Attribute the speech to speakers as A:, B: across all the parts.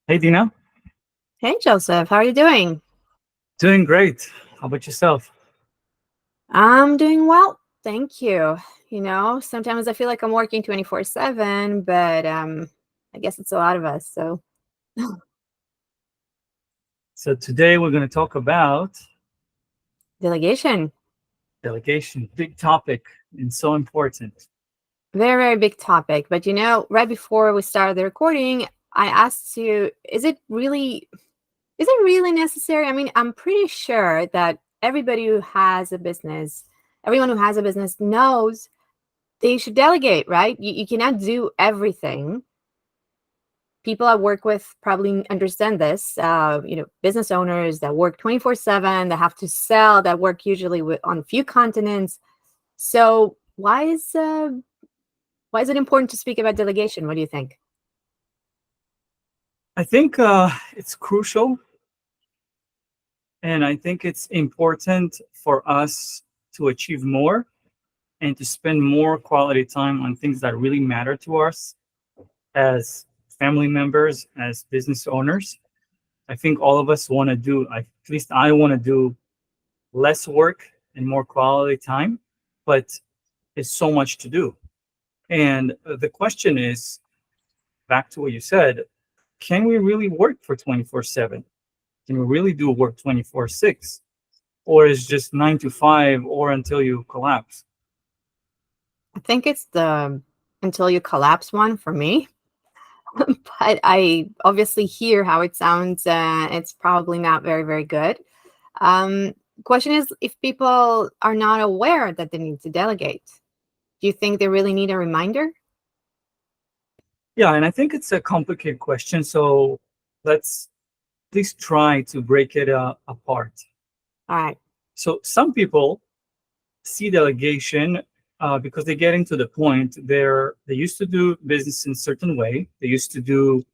A: Hey, Dina.
B: Hey, Joseph, how are you doing?
A: Doing great. How about yourself?
B: I'm doing well, thank you. Sometimes I feel like I'm working 24/7, but I guess it's a lot of us. So,
A: So, today we're going to talk about
B: delegation,
A: delegation. Big topic and so important.
B: very, very big topic. But right before we started the recording, I asked you, is it really necessary? I mean, I'm pretty sure that everyone who has a business knows they should delegate, right? You cannot do everything. People I work with probably understand this. Business owners that work 24/7, that have to sell, that work usually on a few continents. So why is it important to speak about delegation? What do you think?
A: I think it's crucial, and I think it's important for us to achieve more and to spend more quality time on things that really matter to us as family members, as business owners. I think all of us want to do, at least I want to do less work and more quality time, but it's so much to do. And the question is, back to what you said, can we really work for 24/7? Can we really do work 24/6? Or is just 9 to 5 or until you collapse?
B: I think it's the until you collapse one for me. But I obviously hear how it sounds. It's probably not very, very good. Um, Question is, if people are not aware that they need to delegate, do you think they really need a reminder?
A: Yeah, and I think it's a complicated question. So let's please try to break it apart.
B: All right.
A: So some people see delegation because they get into the point they used to do business in a certain way. They used to do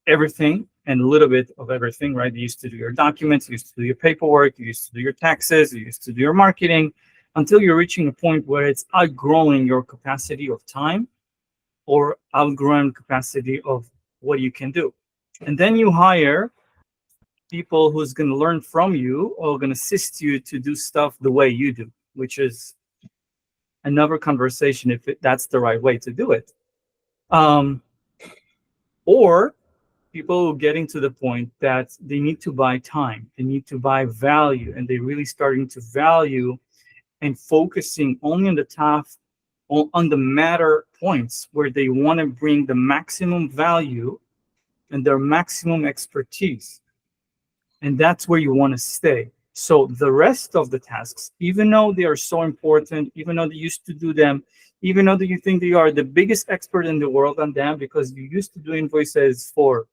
A: everything and a little bit of everything, right? You used to do your documents, you used to do your paperwork, you used to do your taxes, you used to do your marketing until you're reaching a point where it's outgrowing your capacity of time or outgrowing capacity of what you can do. And then you hire people who's going to learn from you or going to assist you to do stuff the way you do, which is another conversation if that's the right way to do it. Um, or people getting to the point that they need to buy time, they need to buy value, and they're really starting to value and focusing only on the top, on the matter points where they want to bring the maximum value and their maximum expertise. And that's where you want to stay. So the rest of the tasks, even though they are so important, even though they used to do them, even though that you think they are the biggest expert in the world on them because you used to do invoices for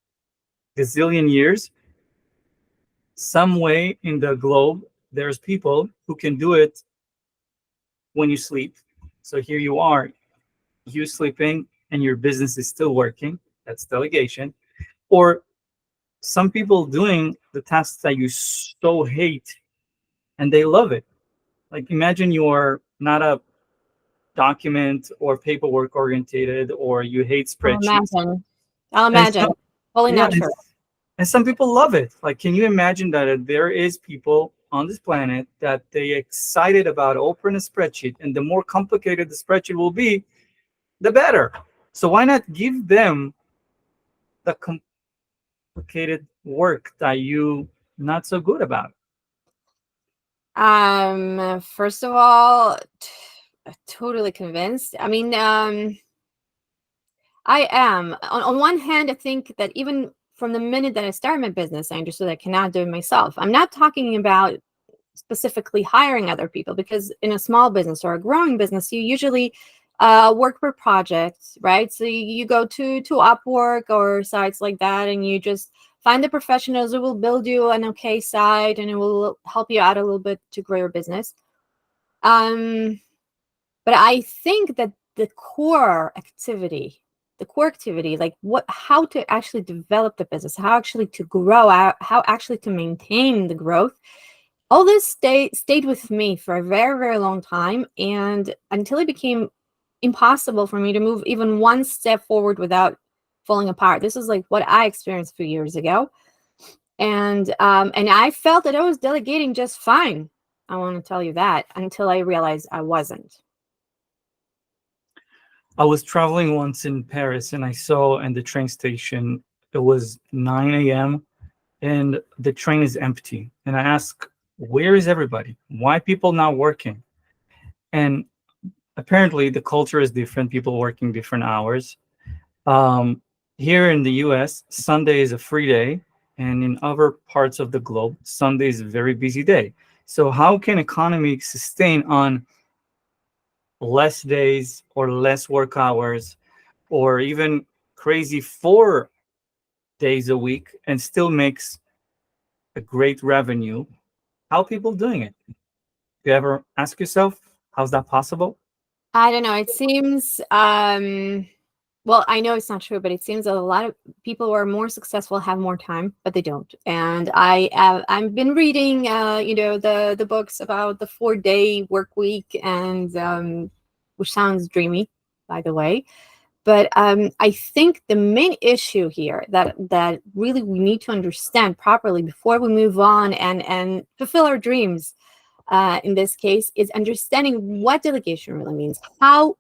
A: gazillion years, some way in the globe, there's people who can do it when you sleep. So here you are, you sleeping and your business is still working. That's delegation. Or some people doing the tasks that you so hate and they love it. Like imagine you are not a document or paperwork orientated or you hate
B: I'll
A: spreadsheets.
B: imagine. I'll
A: And
B: imagine.
A: some,
B: Totally
A: yeah,
B: not true.
A: and some people love it. Like, can you imagine that there is people on this planet that they excited about opening a spreadsheet, and the more complicated the spreadsheet will be, the better. So why not give them the complicated work that you not so good about?
B: First of all, totally convinced. I mean, I am. On one hand, I think that even from the minute that I started my business, I understood I cannot do it myself. I'm not talking about specifically hiring other people, because in a small business or a growing business, you usually work per project, right? So you go to Upwork or sites like that, and you just find the professionals who will build you an okay site, and it will help you out a little bit to grow your business. Um, but I think that the core activity, like how to actually develop the business, how actually to grow out, how actually to maintain the growth, all this stayed with me for a very, very long time, and until it became impossible for me to move even one step forward without falling apart. This is like what I experienced a few years ago. And I felt that I was delegating just fine. I want to tell you that, until I realized I wasn't.
A: I was traveling once in Paris and I saw in the train station, it was 9 a.m. and the train is empty. And I asked, where is everybody? Why people not working? And apparently the culture is different, people working different hours. Um, Here in the US, Sunday is a free day. And in other parts of the globe, Sunday is a very busy day. So how can economy sustain on less days or less work hours or even crazy 4 days a week and still makes a great revenue? How are people doing it? Do you ever ask yourself, how's that possible?
B: I don't know. It seems, well, I know it's not true, but it seems that a lot of people who are more successful have more time, but they don't. And I've been reading, the books about the 4-day work week, and which sounds dreamy, by the way. But I think the main issue here that really we need to understand properly before we move on and fulfill our dreams, in this case, is understanding what delegation really means. How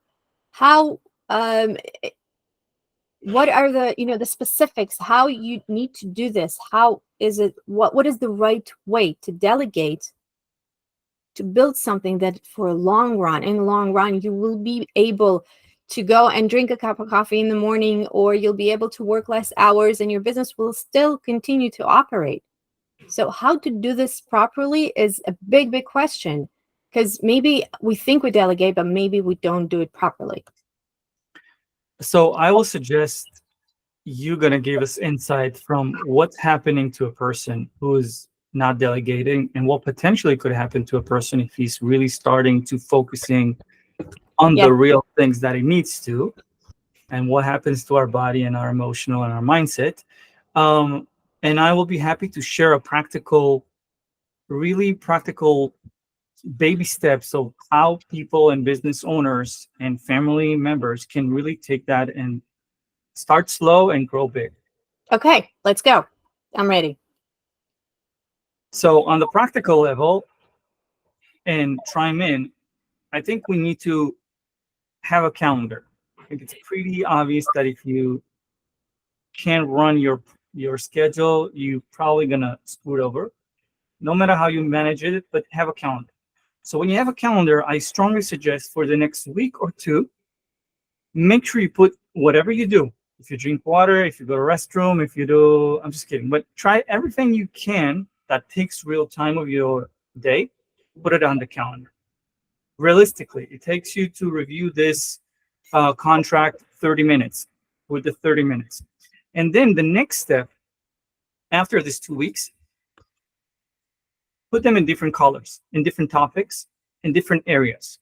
B: what are the specifics? How you need to do this? How is it? What is the right way to delegate, to build something that for a long run, in the long run, you will be able to go and drink a cup of coffee in the morning, or you'll be able to work less hours and your business will still continue to operate. So how to do this properly is a big, big question, because maybe we think we delegate, but maybe we don't do it properly.
A: So I will suggest you're going to give us insight from what's happening to a person who is not delegating and what potentially could happen to a person if he's really starting to focusing on
B: Yeah.
A: the real things that he needs to, and what happens to our body and our emotional and our mindset. And I will be happy to share a practical, really practical baby steps of how people and business owners and family members can really take that and start slow and grow big.
B: Okay, let's go. I'm ready.
A: So on the practical level, and chime in, I think we need to have a calendar. I think it's pretty obvious that if you can't run your schedule, you're probably gonna screw it over, no matter how you manage it, but have a calendar. So when you have a calendar, I strongly suggest for the next week or two, make sure you put whatever you do. If you drink water, if you go to restroom, if you do, I'm just kidding, but try everything you can that takes real time of your day, put it on the calendar. Realistically, it takes you to review this contract 30 minutes with the 30 minutes. And then the next step after these 2 weeks, put them in different colors, in different topics, in different areas.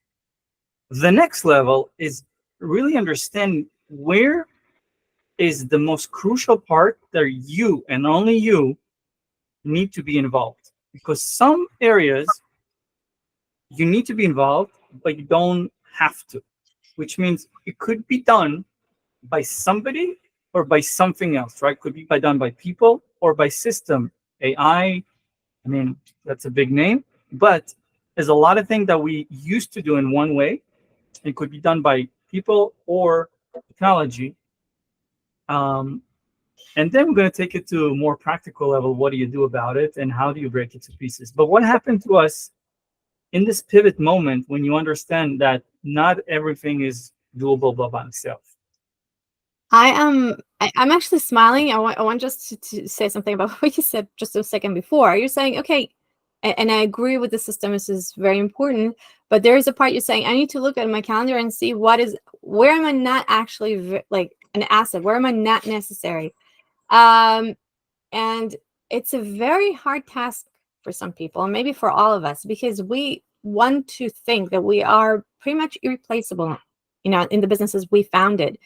A: The next level is really understand where is the most crucial part that you and only you need to be involved. Because some areas you need to be involved, but you don't have to, which means it could be done by somebody or by something else, right? Could be done by people or by system, AI. I mean, that's a big name, but there's a lot of things that we used to do in one way. It could be done by people or technology. Um, and then we're going to take it to a more practical level. What do you do about it and how do you break it to pieces? But what happened to us in this pivot moment when you understand that not everything is doable by itself?
B: I'm actually smiling. I want just to say something about what you said just a second before. You're saying, okay, and I agree with the system. This is very important. But there is a part you're saying, I need to look at my calendar and see where am I not actually like an asset? Where am I not necessary? And it's a very hard task for some people, and maybe for all of us, because we want to think that we are pretty much irreplaceable, in the businesses we founded.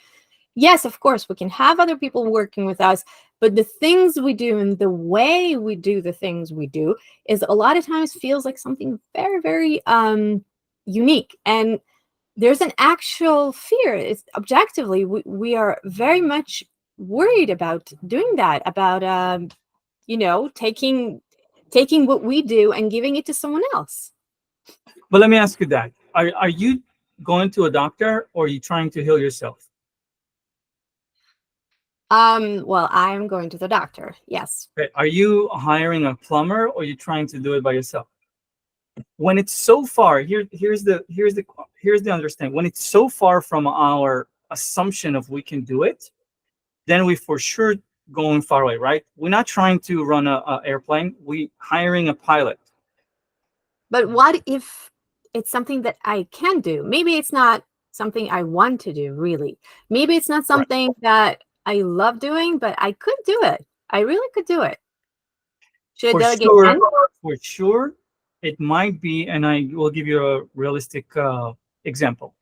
B: Yes, of course, we can have other people working with us, but the things we do and the way we do the things we do is a lot of times feels like something very, very unique. And there's an actual fear. It's objectively, we are very much worried about doing that, about taking what we do and giving it to someone else.
A: But let me ask you that. Are you going to a doctor, or are you trying to heal yourself?
B: Well, I'm going to the doctor. Yes.
A: Okay. Are you hiring a plumber, or are you trying to do it by yourself? When it's so far, here's the understanding. When it's so far from our assumption of we can do it, then we for sure going far away, right? We're not trying to run a airplane. We hiring a pilot.
B: But what if it's something that I can do? Maybe it's not something I want to do, really. Maybe it's not something that I love doing, but I could do it. I really could do it. Should I delegate then?
A: For sure, it might be, and I will give you a realistic example.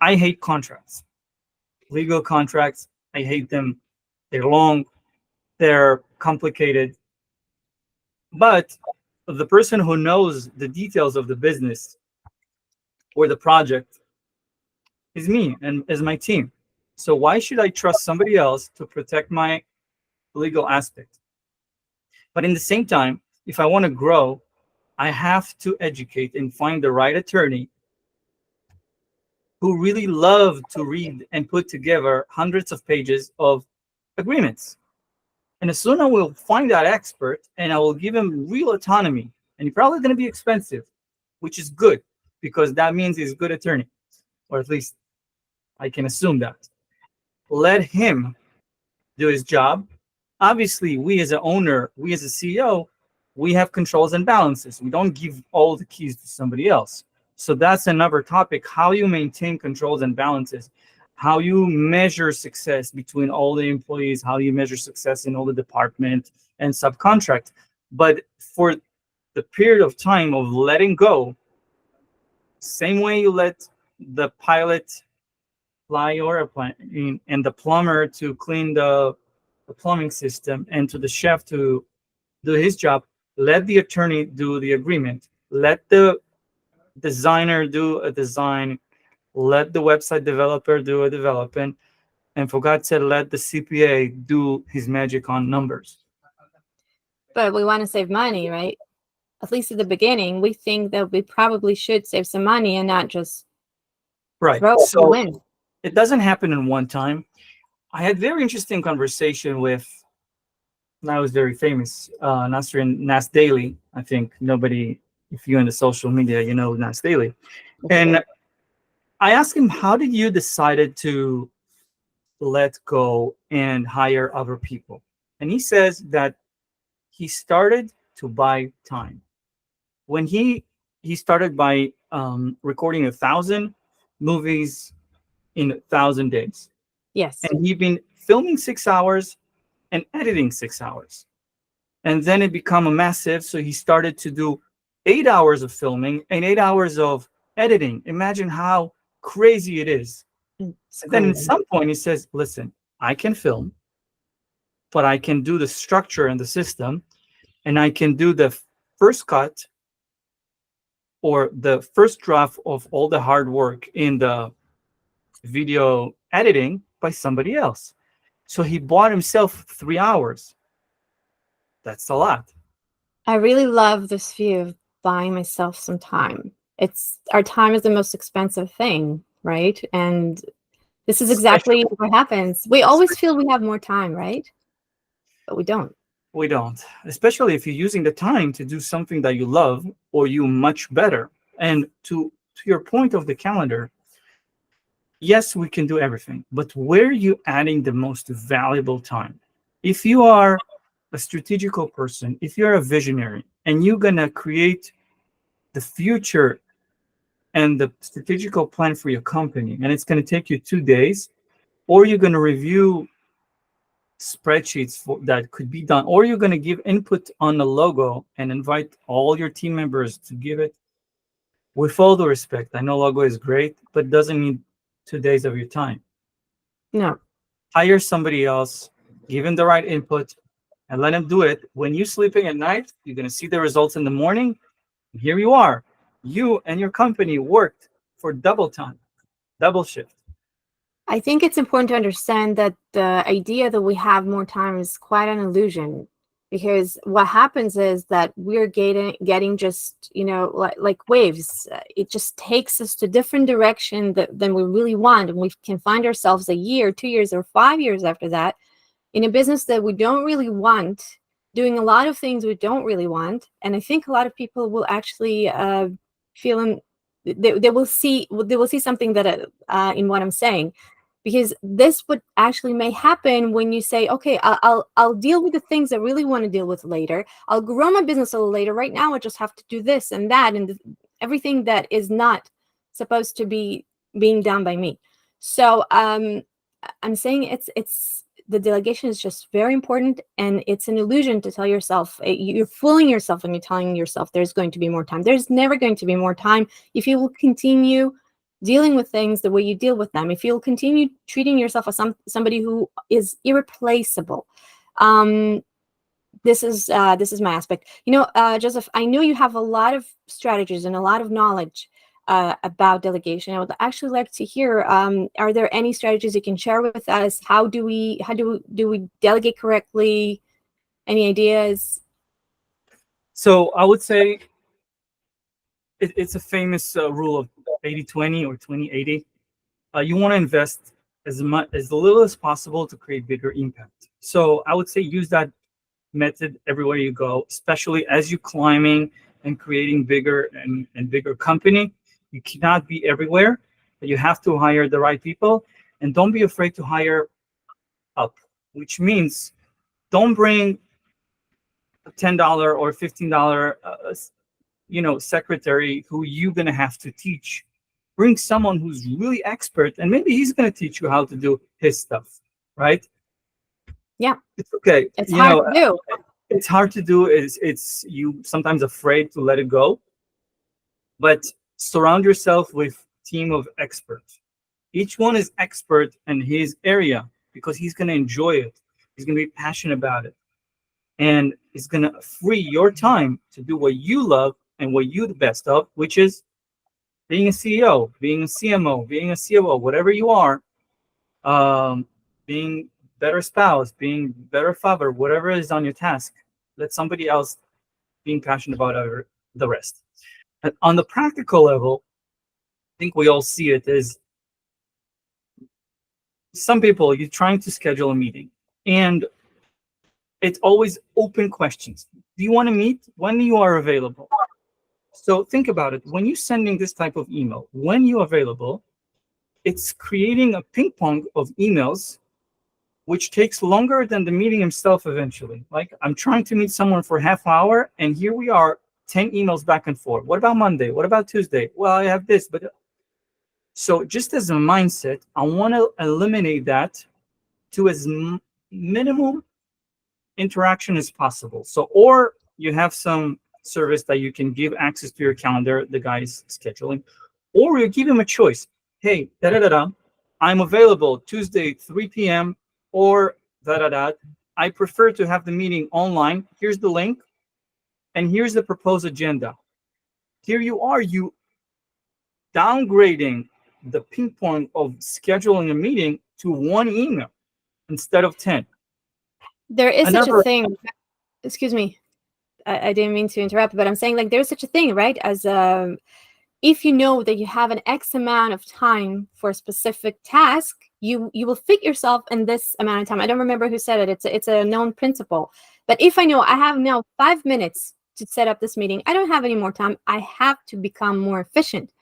A: I hate contracts, legal contracts. I hate them. They're long, they're complicated. But the person who knows the details of the business or the project is me and is my team. So why should I trust somebody else to protect my legal aspect? But in the same time, if I want to grow, I have to educate and find the right attorney who really love to read and put together hundreds of pages of agreements. And as soon as I will find that expert, and I will give him real autonomy, and he's probably going to be expensive, which is good because that means he's a good attorney, or at least I can assume that. Let him do his job. Obviously, we as an owner, we as a CEO, we have controls and balances. We don't give all the keys to somebody else. So that's another topic, how you maintain controls and balances, how you measure success between all the employees, how you measure success in all the department and subcontract. But for the period of time of letting go, same way you let the pilot fly your airplane and the plumber to clean the plumbing system and to the chef to do his job, let the attorney do the agreement. Let the designer do a design. Let the website developer do a development. And for God's sake, let the CPA do his magic on numbers.
B: But we want to save money, right? At least at the beginning, we think that we probably should save some money and not just
A: Right.
B: throw it to the
A: So
B: wind.
A: it doesn't happen in one time. I had very interesting conversation with, now was very famous, Nas Daily. I think nobody, if you're in the social media, you know Nas Daily. And I asked him, how did you decided to let go and hire other people? And he says that he started to buy time. When he started by recording 1,000 movies in 1,000 days.
B: Yes.
A: And he'd been filming 6 hours and editing 6 hours. And then it became a massive. So he started to do 8 hours of filming and 8 hours of editing. Imagine how crazy it is. And then at some point he says, listen, I can film, but I can do the structure and the system, and I can do the first cut or the first draft of all the hard work in the video editing by somebody else. So he bought himself 3 hours. That's a lot.
B: I really love this view of buying myself some time. Our time is the most expensive thing, right? And this is exactly what happens. We always feel we have more time, right? But we don't.
A: We don't, especially if you're using the time to do something that you love or you much better. And to your point of the calendar, yes, we can do everything, but where are you adding the most valuable time? If you are a strategical person, if you're a visionary and you're going to create the future and the strategical plan for your company, and it's going to take you 2 days, or you're going to review spreadsheets that could be done, or you're going to give input on the logo and invite all your team members to give it. With all the respect, I know logo is great, but it doesn't need 2 days of your time.
B: No.
A: Hire somebody else, give him the right input, and let him do it. When you're sleeping at night, you're going to see the results in the morning. Here you are. You and your company worked for double time, double shift.
B: I think it's important to understand that the idea that we have more time is quite an illusion, because what happens is that we're getting just, like waves. It just takes us to different direction than we really want, and we can find ourselves a year, 2 years, or 5 years after that in a business that we don't really want, doing a lot of things we don't really want. And I think a lot of people will actually feel they will see something that in what I'm saying, because this would actually may happen when you say, okay, I'll deal with the things I really want to deal with later. I'll grow my business a little later. Right now, I just have to do this and that, and everything that is not supposed to be being done by me. So I'm saying it's the delegation is just very important, and it's an illusion to tell yourself, you're fooling yourself when you're telling yourself there's going to be more time. There's never going to be more time if you will continue dealing with things the way you deal with them, if you'll continue treating yourself as somebody who is irreplaceable. This is my aspect. Joseph, I know you have a lot of strategies and a lot of knowledge about delegation. I would actually like to hear, are there any strategies you can share with us? How do we delegate correctly? Any ideas?
A: So I would say it's a famous rule of 80-20 or 20-80. You want to invest as little as possible to create bigger impact. So I would say use that method everywhere you go, especially as you're climbing and creating bigger and bigger company. You cannot be everywhere, but you have to hire the right people, and don't be afraid to hire up, which means don't bring a $10 or $15 secretary who you're going to have to teach. Bring someone who's really expert, and maybe he's going to teach you how to do his stuff, right?
B: Yeah,
A: it's okay.
B: It's hard to do.
A: It's hard to do. It's you sometimes afraid to let it go, but surround yourself with team of experts. Each one is expert in his area because he's going to enjoy it. He's going to be passionate about it, and it's going to free your time to do what you love and what you're the best of, which is being a CEO, being a CMO, being a COO, whatever you are, being better spouse, being better father, whatever is on your task. Let somebody else being passionate about the rest. And on the practical level, I think we all see it as some people, you're trying to schedule a meeting, and it's always open questions. Do you want to meet? When you are available? So think about it. When you're sending this type of email, when you're available, it's creating a ping pong of emails, which takes longer than the meeting itself eventually. Like, I'm trying to meet someone for half hour, and here we are, 10 emails back and forth. What about Monday? What about Tuesday? Well, I have this, but so just as a mindset, I want to eliminate that to as minimum interaction as possible. So, or you have some service that you can give access to your calendar, the guy's scheduling, or you give him a choice. Hey, da da da da, I'm available Tuesday 3 p.m. or da da da. I prefer to have the meeting online. Here's the link, and here's the proposed agenda. Here you are, you downgrading the ping pong of scheduling a meeting to one email instead of 10.
B: There is such a thing. Excuse me. I didn't mean to interrupt, but I'm saying, like, there's such a thing, right? As if you know that you have an X amount of time for a specific task, you will fit yourself in this amount of time. I don't remember who said it. It's a known principle. But if I know I have now 5 minutes to set up this meeting, I don't have any more time. I have to become more efficient.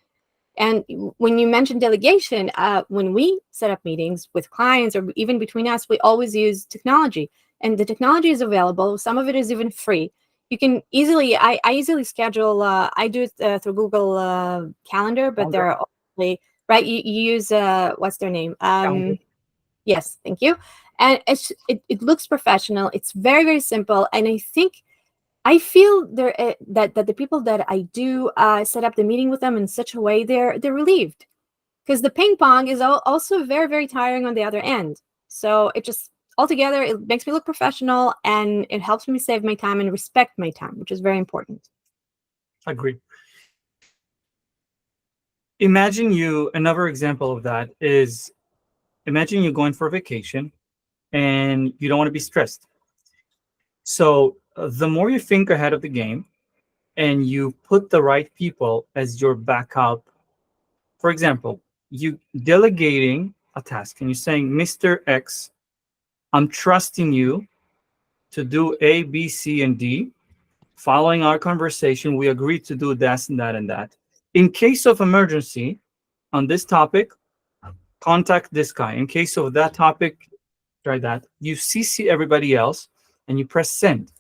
B: And when you mentioned delegation, when we set up meetings with clients or even between us, we always use technology. And the technology is available. Some of it is even free. You can easily, I easily schedule, I do it through Google Calendar, but there are only, right, you use, what's their name? Yes, thank you. And it looks professional. It's very, very simple. And I feel there that the people that I do set up the meeting with them in such a way, they're relieved, because the ping pong is also very, very tiring on the other end. So it just altogether, it makes me look professional, and it helps me save my time and respect my time, which is very important.
A: Agreed. Imagine another example of that is imagine you're going for a vacation and you don't want to be stressed. So the more you think ahead of the game and you put the right people as your backup, for example, you delegating a task and you're saying, Mr. X, I'm trusting you to do A, B, C, and D. Following our conversation, we agreed to do this and that and that. In case of emergency on this topic, contact this guy. In case of that topic, try that. You CC everybody else and you press send.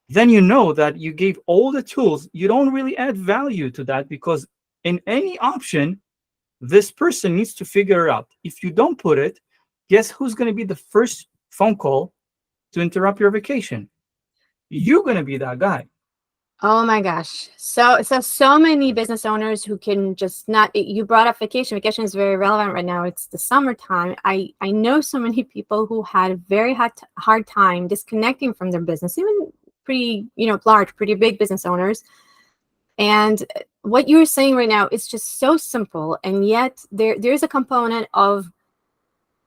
A: Then you know that you gave all the tools. You don't really add value to that because in any option, this person needs to figure it out. If you don't put it, guess who's going to be the first phone call to interrupt your vacation? You're going to be that guy.
B: Oh my gosh. So many business owners who can just not, you brought up vacation. Vacation is very relevant right now. It's the summertime. I know so many people who had a very hard time disconnecting from their business, even pretty, large, pretty big business owners. And what you're saying right now is just so simple. And yet there's a component of,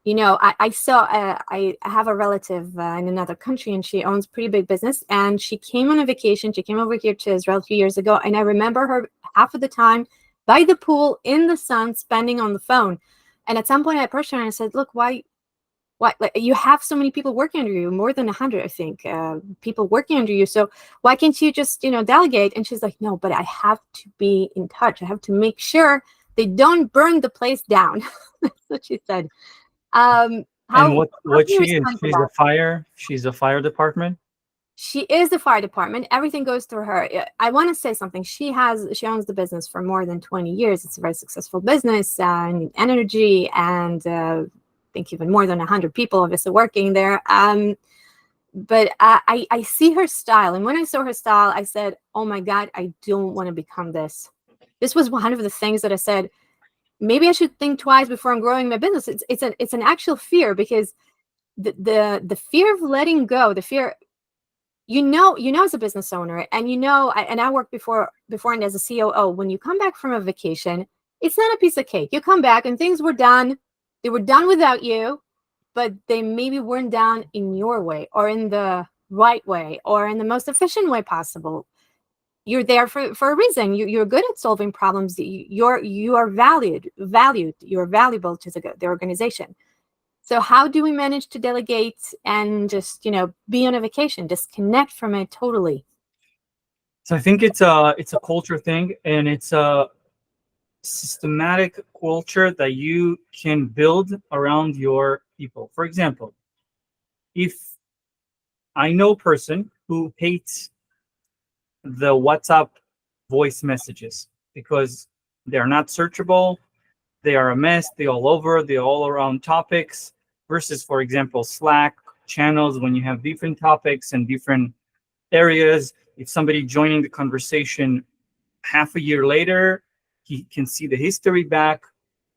B: I have a relative in another country and she owns pretty big business, and she came on a vacation. She came over here to Israel a few years ago. And I remember her half of the time by the pool in the sun, spending on the phone. And at some point I approached her and I said, look, why, like, you have so many people working under you, more than 100, I think, people working under you. So why can't you just, delegate? And she's like, no, but I have to be in touch. I have to make sure they don't burn the place down. That's what she said.
A: And what she is, she's a fire department.
B: She is the fire department. Everything goes through her. I want to say something. She owns the business for more than 20 years. It's a very successful business and energy, and I think even more than 100 people obviously working there. But I see her style. And when I saw her style, I said, oh my God, I don't want to become this. This was one of the things that I said, maybe I should think twice before I'm growing my business. It's an actual fear, because the fear of letting go, the fear, as a business owner, and I worked before and as a COO, when you come back from a vacation, it's not a piece of cake. You come back and things were done. They were done without you, but they maybe weren't done in your way or in the right way or in the most efficient way possible. You're there for a reason. You're good at solving problems. You are valued. You're valuable to the organization. So how do we manage to delegate and just be on a vacation, disconnect from it totally?
A: So I think it's a culture thing, and it's a systematic culture that you can build around your people. For example, if I know a person who hates the WhatsApp voice messages because they're not searchable, they are a mess, they're all around topics, versus, for example, Slack channels, when you have different topics and different areas. If somebody joining the conversation half a year later, he can see the history back.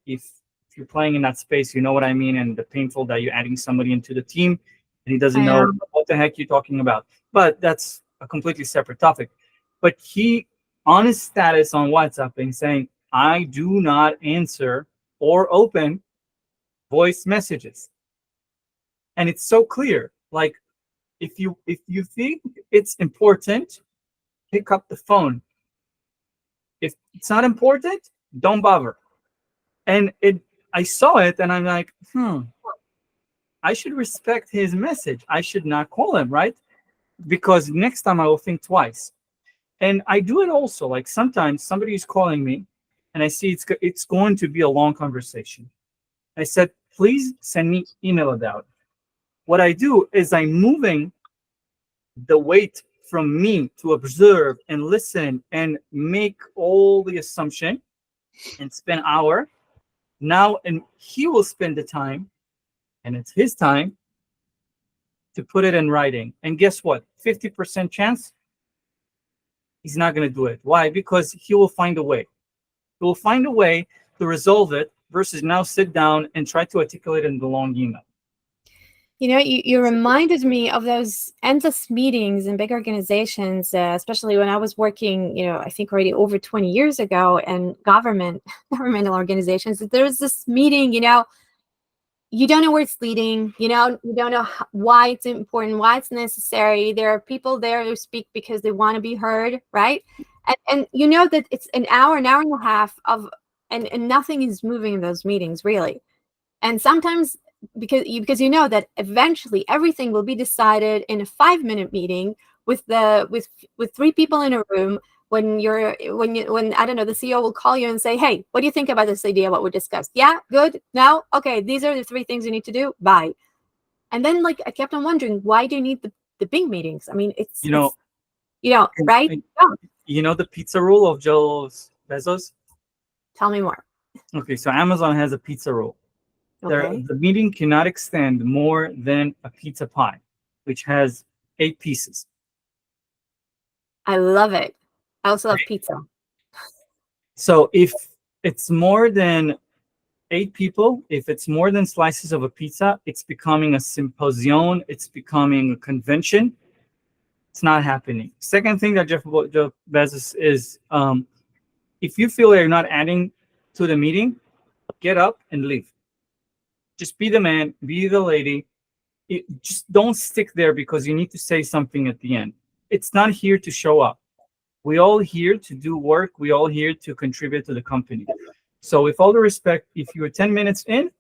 A: If you're playing in that space, you know what I mean, and the painful that you're adding somebody into the team and he doesn't know what the heck you're talking about. But that's a completely separate topic. But he, on his status on WhatsApp, and saying, I do not answer or open voice messages. And it's so clear. Like, if you think it's important, pick up the phone. If it's not important, don't bother. And I saw it and I'm like, I should respect his message. I should not call him, right? Because next time I will think twice. And I do it also. Like, sometimes somebody is calling me and I see it's going to be a long conversation. I said, please send me email about it. What I do is I'm moving the weight from me to observe and listen and make all the assumption and spend an hour now, and he will spend the time, and it's his time to put it in writing. And guess what? 50% chance he's not going to do it. Why? Because he will find a way. He will find a way to resolve it versus now sit down and try to articulate it in the long email.
B: You reminded me of those endless meetings in big organizations, especially when I was working, I think already over 20 years ago, in governmental organizations. There was this meeting, you don't know where it's leading. You don't know why it's important, why it's necessary. There are people there who speak because they want to be heard, right? And you know that it's an hour and a half of, and nothing is moving in those meetings really. And sometimes because you know that eventually everything will be decided in a 5-minute meeting with 3 people in a room. When I don't know, the CEO will call you and say, hey, what do you think about this idea, what we discussed? Yeah, good, no, okay, these are the 3 things you need to do, bye. And then like I kept on wondering, why do you need the big meetings? I mean, it's right?
A: You know the pizza rule of Jeff Bezos?
B: Tell me more.
A: Okay, so Amazon has a pizza rule.
B: Okay.
A: The meeting cannot extend more than a pizza pie, which has 8 pieces.
B: I love it. I also love pizza.
A: So if it's more than 8 people, if it's more than slices of a pizza, it's becoming a symposium, it's becoming a convention. It's not happening. Second thing that Jeff Bezos is, if you feel you're not adding to the meeting, get up and leave. Just be the man, be the lady. Just don't stick there because you need to say something at the end. It's not here to show up. We all here to do work. We all here to contribute to the company. So with all the respect, if you're 10 minutes in,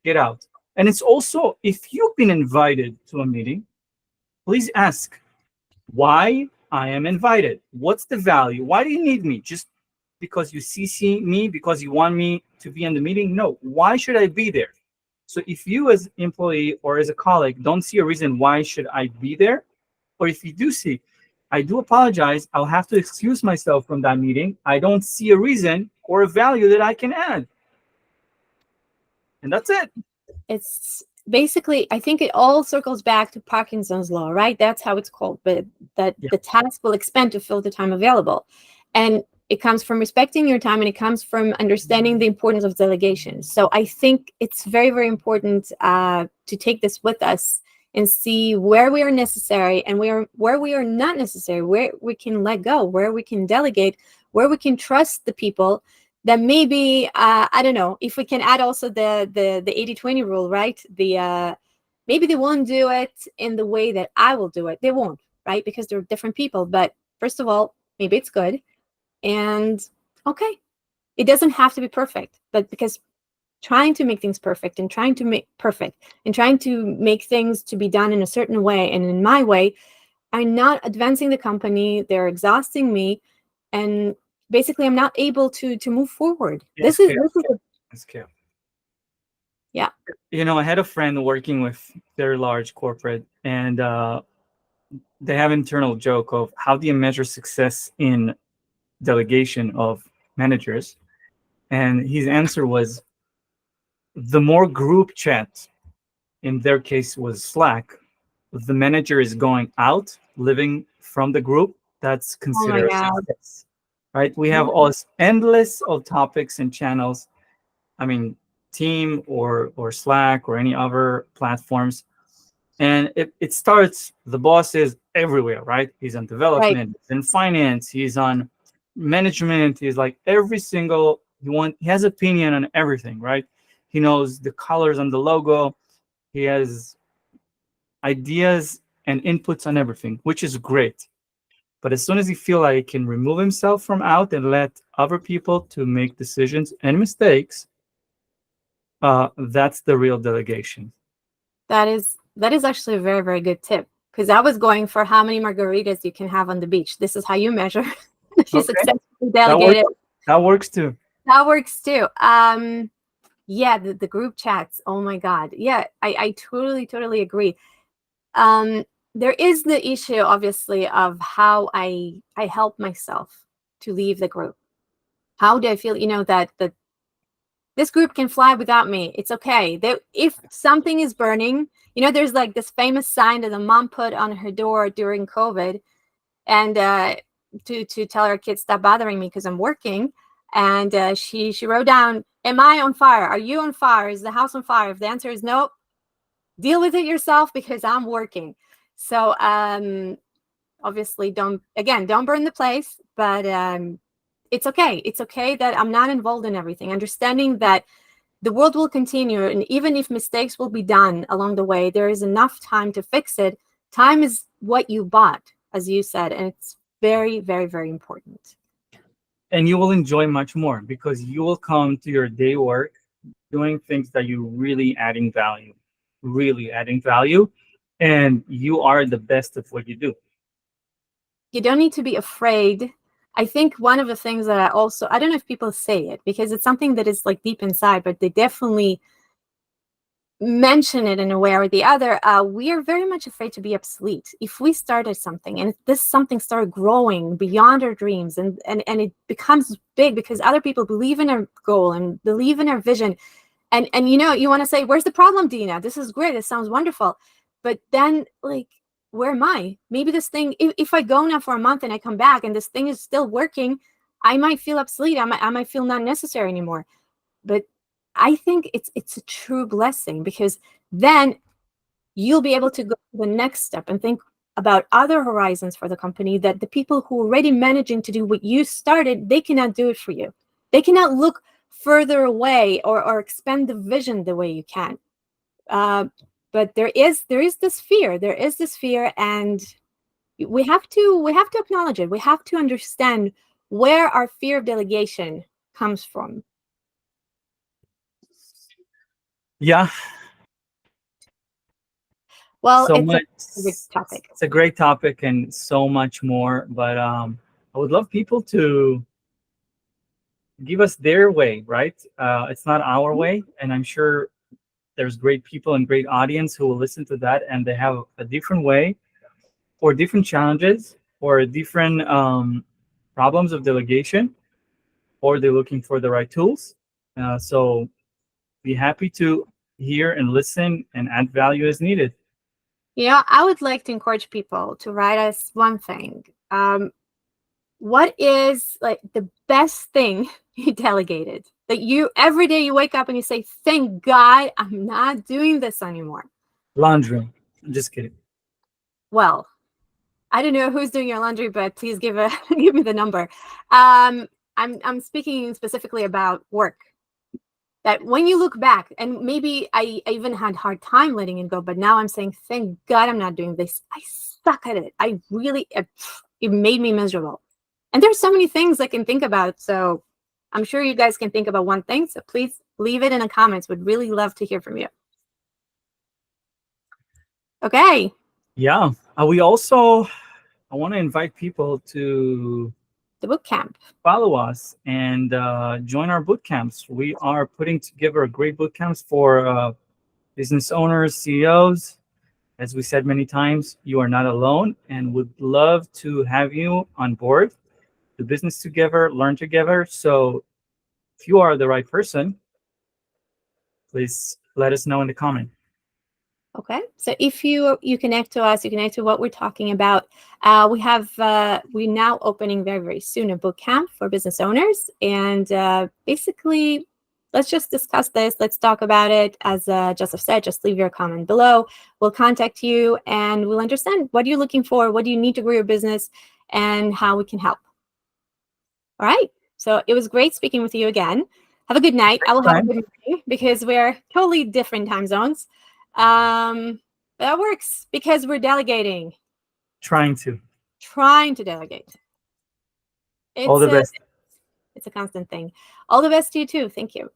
A: get out. And it's also, if you've been invited to a meeting, please ask why I am invited. What's the value? Why do you need me? Just because you CC me, because you want me to be in the meeting? No, why should I be there? So if you as employee or as a colleague don't see a reason why should I be there, or if you do see, I do apologize, I'll have to excuse myself from that meeting. I don't see a reason or a value that I can add. And that's it.
B: It's basically, I think it all circles back to Parkinson's law, right? That's how it's called, but that the task will expand to fill the time available. And it comes from respecting your time, and it comes from understanding the importance of delegation. So I think it's very, very important to take this with us and see where we are necessary and where we are not necessary, where we can let go, where we can delegate, where we can trust the people that maybe, I don't know, if we can add also the 80-20 rule, right? Maybe they won't do it in the way that I will do it. They won't, right? Because they're different people. But first of all, maybe it's good. And okay, it doesn't have to be perfect, but because trying to make things perfect and trying to make things to be done in a certain way and in my way are not advancing the company. They're exhausting me, and basically I'm not able to move forward. This is yeah.
A: You know, I had a friend working with very large corporate, and they have internal joke of how do you measure success in delegation of managers, and his answer was the more group chat, in their case was Slack, the manager is going out, living from the group, that's considered success, right? We have all endless of topics and channels. I mean, Team or Slack or any other platforms. And it starts, the boss is everywhere, right? He's on development, he's in finance, he's on management, he's like every single, he has opinion on everything, right? He knows the colors on the logo, he has ideas and inputs on everything, which is great. But as soon as he feel like he can remove himself from out and let other people to make decisions and mistakes, that's the real delegation.
B: That is actually a very, very good tip, because I was going for how many margaritas you can have on the beach. This is how you measure if you successfully delegated.
A: That works too.
B: That works too. Yeah, the group chats. Oh my God. Yeah, I totally agree. There is the issue, obviously, of how I help myself to leave the group. How do I feel, that this group can fly without me? It's okay. If something is burning, there's like this famous sign that the mom put on her door during COVID, and to tell her kids, stop bothering me because I'm working. And she wrote down, am I on fire? Are you on fire? Is the house on fire? If the answer is no, deal with it yourself because I'm working. So obviously don't burn the place, but it's okay. It's okay that I'm not involved in everything. Understanding that the world will continue, and even if mistakes will be done along the way, there is enough time to fix it. Time is what you bought, as you said, and it's very, very, very important.
A: And you will enjoy much more because you will come to your day work doing things that you really adding value, and you are the best of what you do.
B: You don't need to be afraid. I think one of the things that I don't know if people say it because it's something that is like deep inside, but they definitely mention it in a way or the other. We are very much afraid to be obsolete. If we started something and this something started growing beyond our dreams and it becomes big because other people believe in our goal and believe in our vision, and you know, you want to say, where's the problem, Dina? This is great. It sounds wonderful. But then, like, where am I? Maybe this thing, if I go now for a month and I come back and this thing is still working, I might feel obsolete. I might feel not necessary anymore. But I think it's a true blessing because then you'll be able to go to the next step and think about other horizons for the company that the people who are already managing to do what you started, they cannot do it for you. They cannot look further away or expand the vision the way you can. But there is this fear. There is this fear, and we have to acknowledge it. We have to understand where our fear of delegation comes from.
A: Yeah.
B: Well,
A: So
B: it's
A: much.
B: a big topic.
A: It's a great topic and so much more. But I would love people to give us their way, right? It's not our way, and I'm sure there's great people and great audience who will listen to that, and they have a different way, or different challenges, or different problems of delegation, or they're looking for the right tools. So be happy to hear and listen and add value as needed.
B: Yeah, I would like to encourage people to write us one thing. What is like the best thing you delegated that you every day you wake up and you say, thank God I'm not doing this anymore?
A: Laundry. I'm just kidding.
B: Well, I don't know who's doing your laundry, but please give me the number. I'm speaking specifically about work. That when you look back, and maybe I even had hard time letting it go, but now I'm saying, thank God I'm not doing this. I suck at it. I really, it made me miserable. And there's so many things I can think about. So I'm sure you guys can think about one thing. So please leave it in the comments. Would really love to hear from you. Okay.
A: Yeah. I want to invite people to
B: The boot camp.
A: follow us and join our boot camps. We are putting together great boot camps for business owners, CEOs. As we said many times, you are not alone, and would love to have you on board. Do business together, learn together. So if you are the right person, please let us know in the comment.
B: Okay, so if you connect to us, you connect to what we're talking about. We're now opening very, very soon a boot camp for business owners, and basically, let's just discuss this. Let's talk about it. As Josef said, just leave your comment below. We'll contact you, and we'll understand what you're looking for, what do you need to grow your business, and how we can help. All right. So it was great speaking with you again. Have a good night. I will have a good morning because we're totally different time zones. That works because we're delegating.
A: Trying to
B: Delegate.
A: all the best.
B: It's a constant thing. All the best to you too. Thank you.